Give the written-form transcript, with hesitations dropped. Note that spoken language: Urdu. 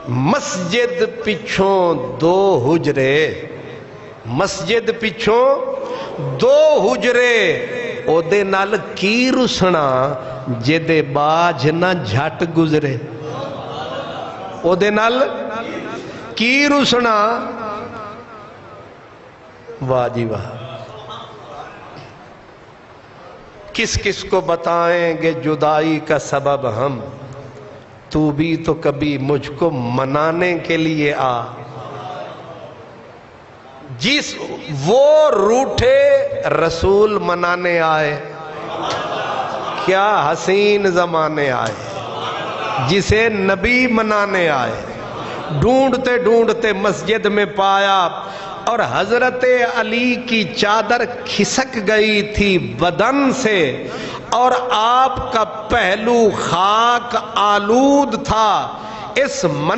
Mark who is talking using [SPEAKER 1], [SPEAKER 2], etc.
[SPEAKER 1] مسجد پچھوں دو حجرے، مسجد پچھوں دو حجرے، او دے نال کی رسنا جے دے باج نہ جھٹ گزرے، او دے نال کی رسنا، واہ جی واہ۔ کس کس کو بتائیں گے جدائی کا سبب ہم، تو بھی تو کبھی مجھ کو منانے کے لیے آ۔ جس وہ روٹھے رسول منانے آئے، کیا حسین زمانے آئے، جسے نبی منانے آئے، ڈھونڈتے ڈھونڈتے مسجد میں پایا اور حضرت علی کی چادر کھسک گئی تھی بدن سے اور آپ کا پہلو خاک آلود تھا۔ اس